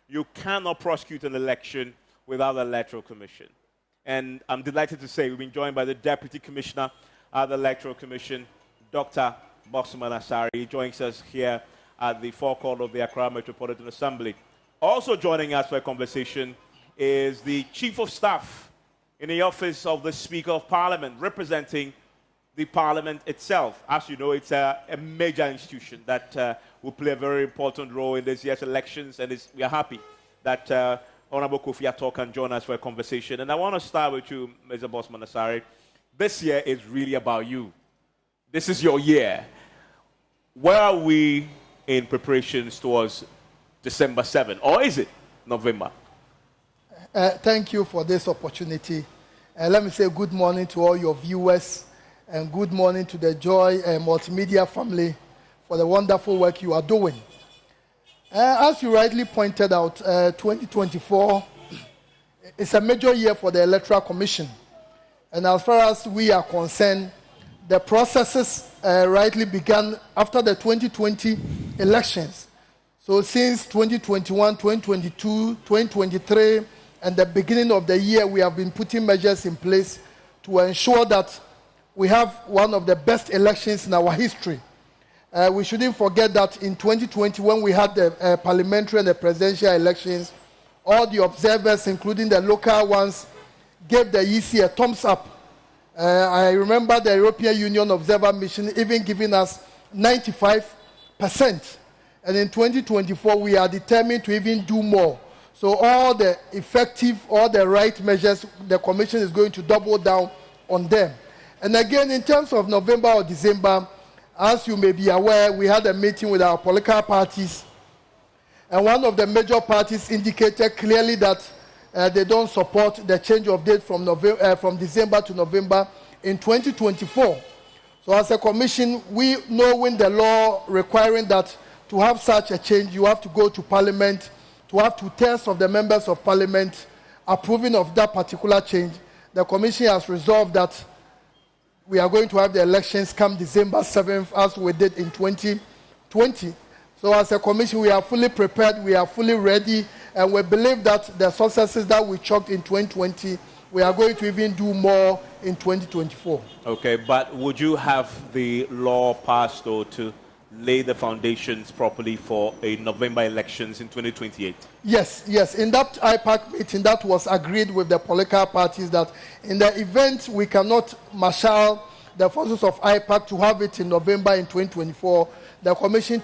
you cannot prosecute an election without the Electoral Commission. And I'm delighted to say we've been joined by the Deputy Commissioner at the Electoral Commission, Dr. Bosman Asari. He joins us here at the forecourt of the Accra Metropolitan Assembly. Also joining us for a conversation is the Chief of Staff in the Office of the Speaker of Parliament, representing the Parliament itself. As you know, it's a major institution that will play a very important role in this year's elections, and we are happy that Honorable Kofi Ato can join us for a conversation. And I want to start with you, Mr. Bosman Asari. This year is really about you. This is your year. Where are we in preparations towards December 7, or is it November? Thank you for this opportunity. Let me say good morning to all your viewers and good morning to the Joy Multimedia family for the wonderful work you are doing. As you rightly pointed out, 2024 is a major year for the Electoral Commission. And as far as we are concerned, the processes rightly began after the 2020 elections. So since 2021, 2022, 2023, and the beginning of the year, we have been putting measures in place to ensure that we have one of the best elections in our history. We shouldn't forget that in 2020, when we had the parliamentary and the presidential elections, all the observers, including the local ones, gave the EC a thumbs up. I remember the European Union Observer Mission even giving us 95%. And in 2024, we are determined to even do more. So all the effective, all the right measures, the Commission is going to double down on them. And again, in terms of November or December, as you may be aware, we had a meeting with our political parties. And one of the major parties indicated clearly that they don't support the change of date from December to November in 2024. So as a commission, we know in the law requiring that to have such a change, you have to go to Parliament, to have 2/3 of the members of Parliament approving of that particular change. The Commission has resolved that we are going to have the elections come December 7th, as we did in 2020. So as a Commission, we are fully prepared, we are fully ready, and we believe that the successes that we chalked in 2020, we are going to even do more in 2024. Okay, but would you have the law passed or to lay the foundations properly for a November elections in 2028? Yes. In that IPAC meeting, that was agreed with the political parties that in the event we cannot marshal the forces of IPAC to have it in November in 2024, the Commission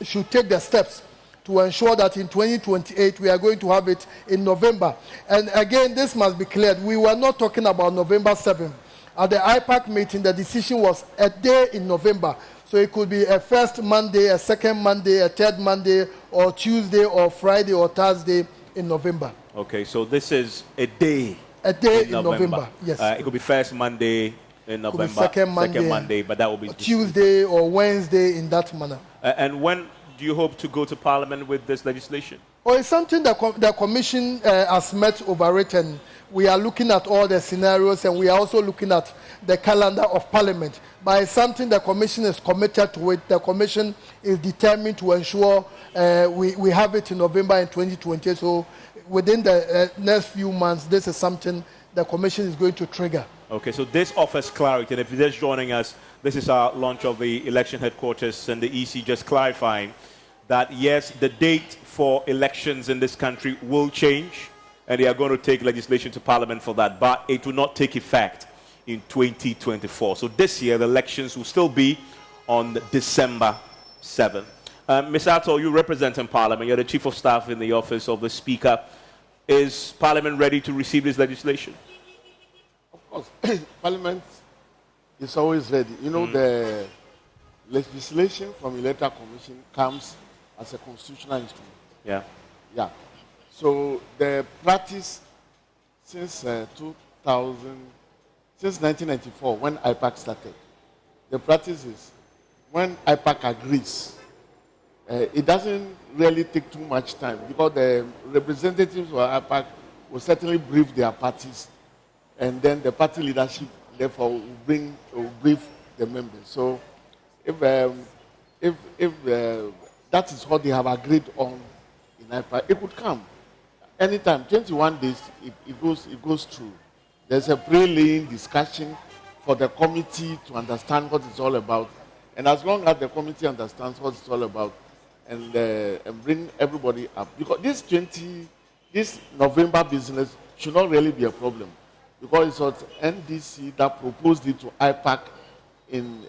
should take the steps to ensure that in 2028 we are going to have it in November. And again, this must be cleared. We were not talking about November 7th. At the IPAC meeting, the decision was a day in November. So it could be a first Monday, a second Monday, a third Monday, or Tuesday, or Friday, or Thursday in November. Okay, so this is a day. A day in November. Yes. It could be first Monday in November, second Monday, but that will be Tuesday or Wednesday in that manner. And when do you hope to go to Parliament with this legislation? Well, it's something that the Commission has met over it, and we are looking at all the scenarios, and we are also looking at the calendar of Parliament. But it's something the Commission is committed to it. The Commission is determined to ensure we have it in November in 2020. So within the next few months, this is something the Commission is going to trigger. Okay, so this offers clarity. And if you're just joining us, this is our launch of the election headquarters and the EC just clarifying that, yes, the date for elections in this country will change, and they are going to take legislation to Parliament for that, but it will not take effect in 2024. So this year, the elections will still be on December 7th. Ms. Ato, you represent in Parliament. You're the Chief of Staff in the Office of the Speaker. Is Parliament ready to receive this legislation? Of course. Parliament is always ready. You know, the legislation from Electoral Commission comes as a constitutional instrument. Yeah. So the practice since 1994, when IPAC started, the practice is when IPAC agrees, it doesn't really take too much time because the representatives of IPAC will certainly brief their parties, and then the party leadership therefore will brief the members. So if that is what they have agreed on in in IPAC, it could come anytime. 21 days, it goes through. There's a pre-laying discussion for the committee to understand what it's all about. And as long as the committee understands what it's all about and bring everybody up, because this November business should not really be a problem, because it was NDC that proposed it to IPAC in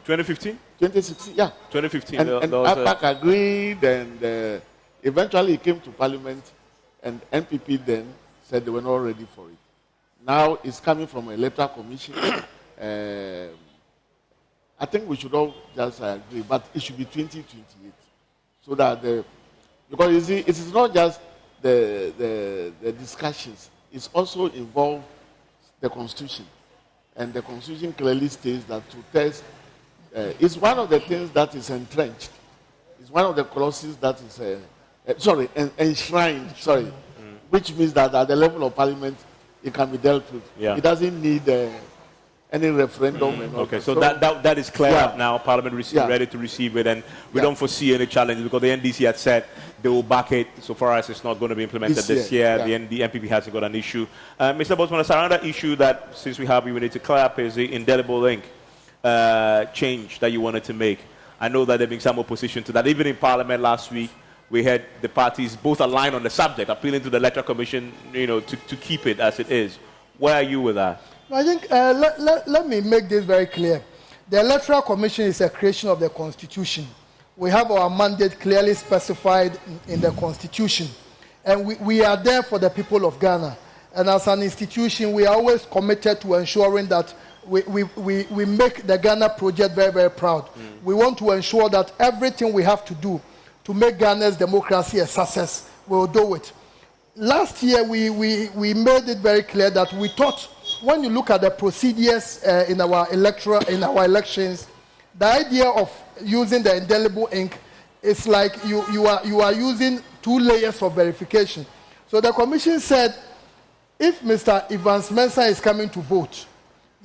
2015? 2016, yeah. 2015. And IPAC agreed, and eventually it came to Parliament, and NPP then said they were not ready for it. Now it's coming from an Electoral Commission. I think we should all just agree, but it should be 2028. So that because you see, it is not just the discussions, it's also involved the Constitution. And the Constitution clearly states that to test is one of the things that is entrenched. It's one of the clauses that is enshrined, which means that at the level of Parliament, it can be dealt with. Yeah. It doesn't need any referendum. And all Okay, that. so that is clear Yeah. up now. Parliament ready to receive it, and we Yeah. don't foresee any challenges because the NDC had said they will back it so far as it's not going to be implemented this year. Yeah. The NPP hasn't got an issue. Mr. Bosman, another issue that, since we need to clear up is the indelible ink change that you wanted to make. I know that there has been some opposition to that. Even in Parliament last week, we had the parties both aligned on the subject, appealing to the Electoral Commission, to keep it as it is. Where are you with that? I think let me make this very clear. The Electoral Commission is a creation of the Constitution. We have our mandate clearly specified in the Constitution. And we are there for the people of Ghana. And as an institution, we are always committed to ensuring that we make the Ghana project very, very proud. We want to ensure that everything we have to do to make Ghana's democracy a success, we'll do it. Last year, we made it very clear that we thought, when you look at the procedures in our elections, the idea of using the indelible ink is like you are using 2 layers of verification. So the commission said, if Mr. Evans Mensah is coming to vote,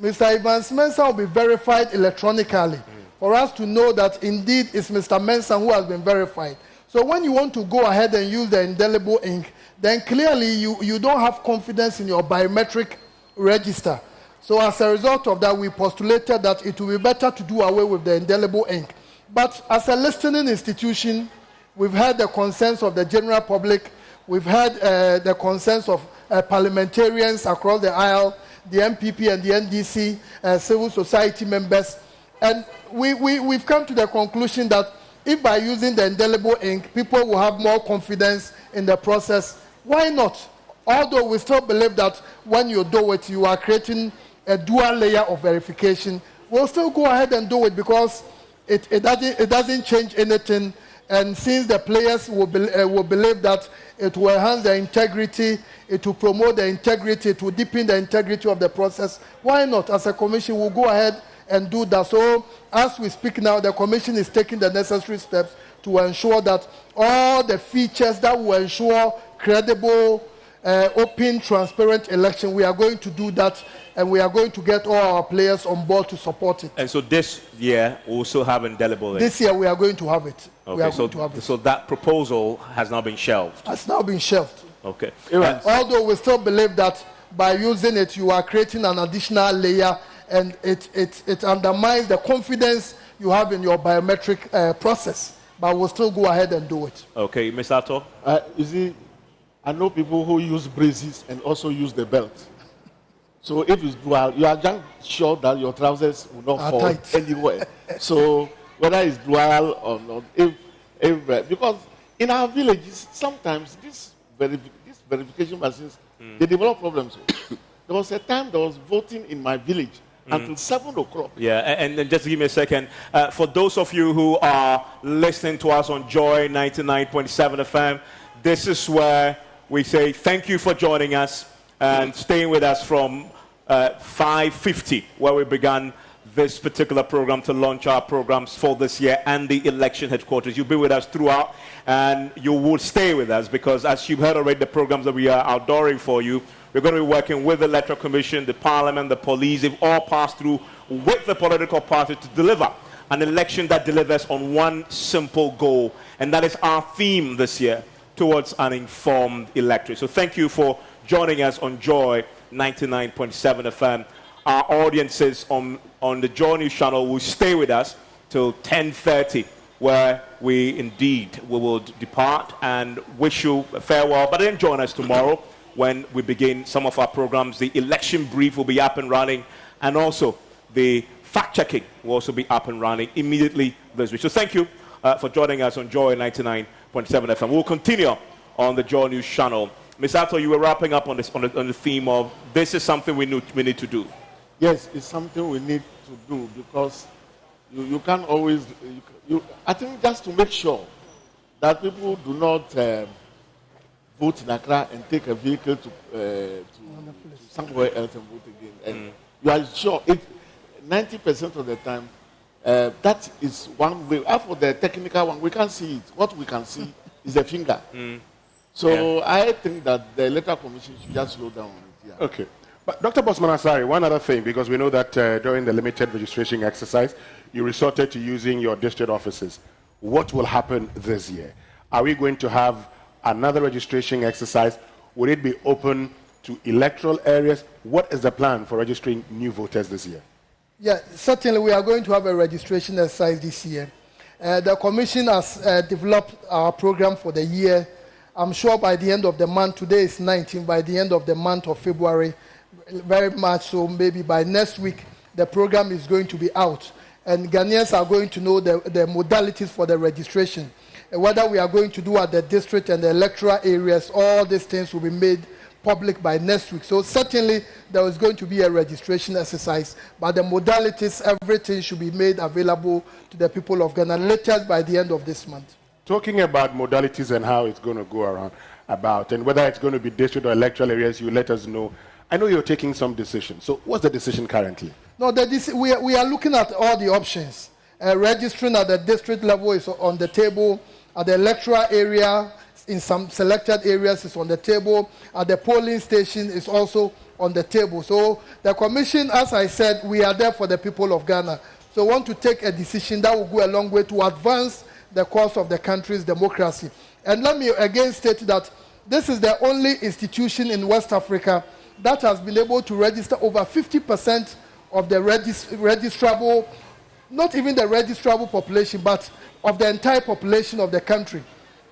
Mr. Evans Mensah will be verified electronically for us to know that indeed it's Mr. Mensah who has been verified. So when you want to go ahead and use the indelible ink, then clearly you don't have confidence in your biometric register. So as a result of that, we postulated that it will be better to do away with the indelible ink. But as a listening institution, we've heard the concerns of the general public, we've heard the concerns of parliamentarians across the aisle, the MPP and the NDC, civil society members, and we've come to the conclusion that if by using the indelible ink, people will have more confidence in the process, why not? Although we still believe that when you do it, you are creating a dual layer of verification, we'll still go ahead and do it because it doesn't change anything. And since the players will believe that it will enhance the integrity, it will promote the integrity, it will deepen the integrity of the process, why not? As a commission, we'll go ahead and do that. So as we speak now, the commission is taking the necessary steps to ensure that all the features that will ensure credible, open, transparent election, we are going to do that, and we are going to get all our players on board to support it. And so this year, we'll also have indelible ink. This year, we are going to have it. Okay, so that proposal has now been shelved. Has now been shelved. Okay. Although we still believe that by using it, you are creating an additional layer, and it undermines the confidence you have in your biometric process. But we'll still go ahead and do it. Okay, Mr. Atto? You see, I know people who use braces and also use the belt. So if it's dual, you are just sure that your trousers will not fall tight anywhere. So whether it's dual or not, because in our villages, sometimes these verification machines, they develop problems. There was a time there was voting in my village until 7 o'clock. Yeah, and just give me a second. For those of you who are listening to us on Joy 99.7 FM, this is where we say thank you for joining us and staying with us from 5:50, where we began this particular program to launch our programs for this year and the election headquarters. You'll be with us throughout, and you will stay with us because, as you've heard already, the programs that we are outdooring for you, we're going to be working with the Electoral Commission, the Parliament, the police. They've all passed through with the political party to deliver an election that delivers on one simple goal, and that is our theme this year: towards an informed electorate. So thank you for joining us on Joy 99.7 FM. Our audiences on the Joy News channel will stay with us till 10:30, where we will depart and wish you a farewell. But then join us tomorrow when we begin some of our programs. The election brief will be up and running, and also the fact-checking will also be up and running immediately this week. So thank you for joining us on Joy 99.7 FM. We'll continue on the Joy News channel. Ms. Ato, you were wrapping up on the theme of this is something we need to do. Yes, it's something we need to do because you can't always. I think just to make sure that people do not vote in Accra and take a vehicle to somewhere else and vote again. And you are sure 90% of the time that is one way. For the technical one, we can't see it. What we can see is a finger. So I think that the Electoral Commission should just slow down on it. Yeah. Okay. But Dr. Bosman-Asare, one other thing, because we know that during the limited registration exercise, you resorted to using your district offices. What will happen this year? Are we going to have another registration exercise? Will it be open to electoral areas? What is the plan for registering new voters this year? Yeah, certainly we are going to have a registration exercise this year. The Commission has developed our program for the year. I'm sure by the end of the month, today is 19, by the end of the month of February, very much so, maybe by next week, the program is going to be out. And Ghanaians are going to know the modalities for the registration. Whether we are going to do at the district and the electoral areas, all these things will be made public by next week. So certainly there is going to be a registration exercise, but the modalities, everything should be made available to the people of Ghana latest by the end of this month. Talking about modalities and how it's going to go around about, and whether it's going to be district or electoral areas, you let us know. I know you're taking some decisions. So what's the decision currently? No, we are looking at all the options. Registering at the district level is on the table. At the electoral area, in some selected areas, is on the table. At the polling station, is also on the table. So the Commission, as I said, we are there for the people of Ghana. So we want to take a decision that will go a long way to advance the cause of the country's democracy. And let me again state that this is the only institution in West Africa that has been able to register over 50% of the registrable, not even the registrable population, but of the entire population of the country.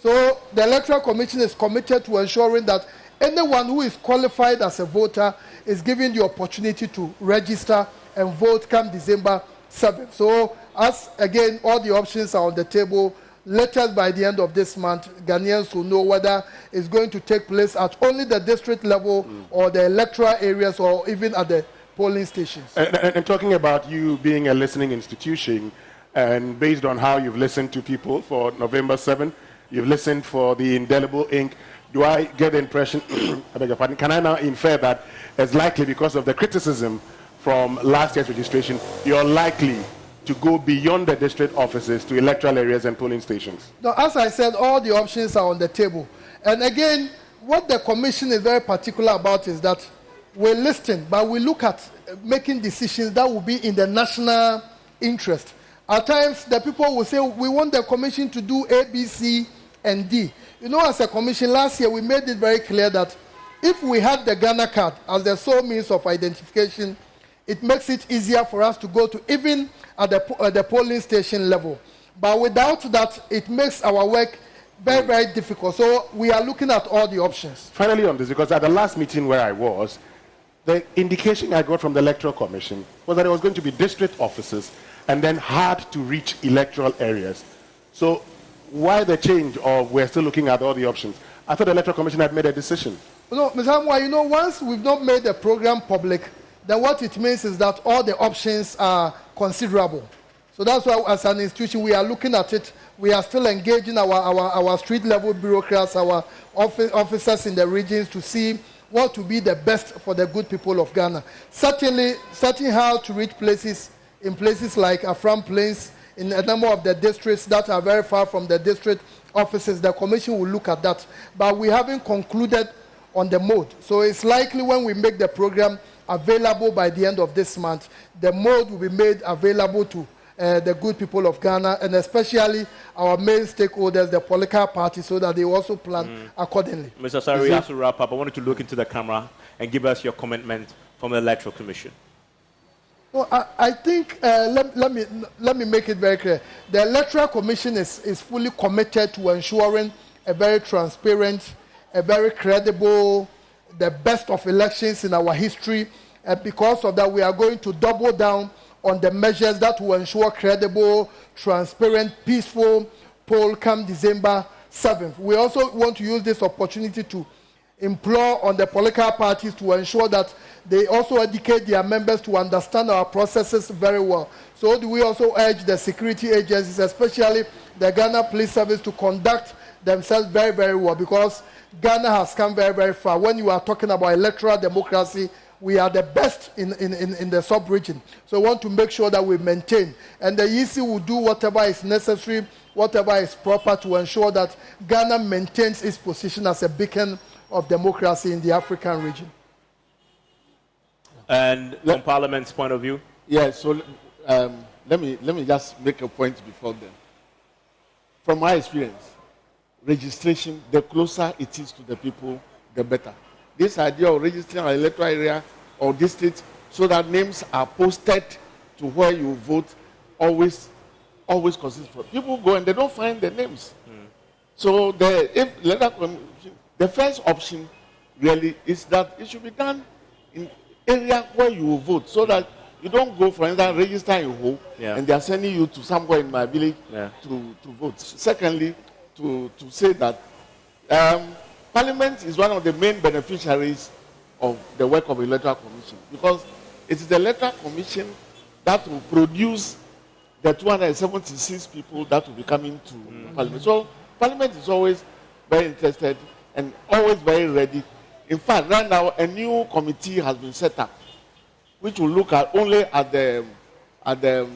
So the Electoral Commission is committed to ensuring that anyone who is qualified as a voter is given the opportunity to register and vote come December 7th. So as again, all the options are on the table. Latest by the end of this month, Ghanaians will know whether it's going to take place at only the district level or the electoral areas or even at the polling stations. And talking about you being a listening institution, and based on how you've listened to people for November 7th, you've listened for the indelible ink, do I get the impression, I beg your pardon, can I now infer that it's likely because of the criticism from last year's registration, you're likely to go beyond the district offices to electoral areas and polling stations? Now, as I said, all the options are on the table. And again, what the Commission is very particular about is that we listen, but we look at making decisions that will be in the national interest. At times, the people will say, we want the Commission to do A, B, C, and D. You know, as a Commission, last year, we made it very clear that if we had the Ghana card as the sole means of identification, it makes it easier for us to go to even at the polling station level. But without that, it makes our work very, very difficult. So we are looking at all the options. Finally on this, because at the last meeting where I was, the indication I got from the Electoral Commission was that it was going to be district offices and then hard to reach electoral areas. So why the change, or we're still looking at all the options? I thought the Electoral Commission had made a decision. No, Mr. Hamwa, you know, once we've not made the program public, then what it means is that all the options are considerable. So that's why, as an institution, we are looking at it. We are still engaging our street-level bureaucrats, our officers in the regions to see what will be the best for the good people of Ghana. Certainly how to reach places, in places like Afram Plains, in a number of the districts that are very far from the district offices, the Commission will look at that. But we haven't concluded on the mode. So it's likely when we make the program available by the end of this month, the mode will be made available to the good people of Ghana, and especially our main stakeholders, the political parties, so that they also plan accordingly. Mr. Asari, as we wrap up, I wanted to look into the camera and give us your commitment from the Electoral Commission. Well, I think, let me make it very clear. The Electoral Commission is fully committed to ensuring a very transparent, a very credible, the best of elections in our history. And because of that, we are going to double down on the measures that will ensure credible, transparent, peaceful poll come December 7th. We also want to use this opportunity to implore on the political parties to ensure that they also educate their members to understand our processes very well. So we also urge the security agencies, especially the Ghana Police Service, to conduct themselves very, very well, because Ghana has come very, very far. When you are talking about electoral democracy, we are the best in the sub-region. So we want to make sure that we maintain. And the EC will do whatever is necessary, whatever is proper to ensure that Ghana maintains its position as a beacon of democracy in the African region. And from Parliament's point of view? Yes, so let me just make a point before then. From my experience, registration, the closer it is to the people, the better. This idea of registering an electoral area or district so that names are posted to where you vote always consists for people go and they don't find the names. So the first option really is that it should be done in area where you will vote, so that you don't go, for instance, register in Ho, and they are sending you to somewhere in my village to vote. Secondly, to say that Parliament is one of the main beneficiaries of the work of the Electoral Commission, because it is the Electoral Commission that will produce the 276 people that will be coming to Parliament. So Parliament is always very interested and always very ready. In fact, right now a new committee has been set up, which will look at only at the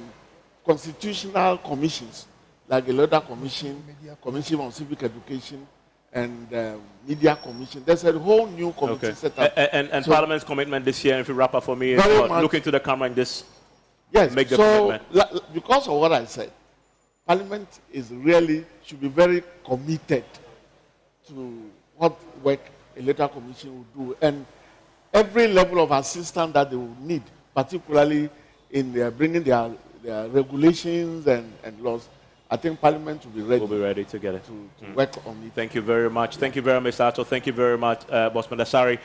constitutional commissions, like the Electoral Commission, Commission on Civic Education, and Media Commission. There's a whole new committee set up. And so, Parliament's commitment this year, if you wrap up for me, look into the camera and just make the commitment. Because of what I said, Parliament should be very committed to what work Electoral Commission will do, and every level of assistance that they will need, particularly in bringing their regulations and laws. I think Parliament will be ready. We'll be ready to get it. To work on it. Thank you very much. Thank you very much, Mr. Ato. Thank you very much, Bosman Asari.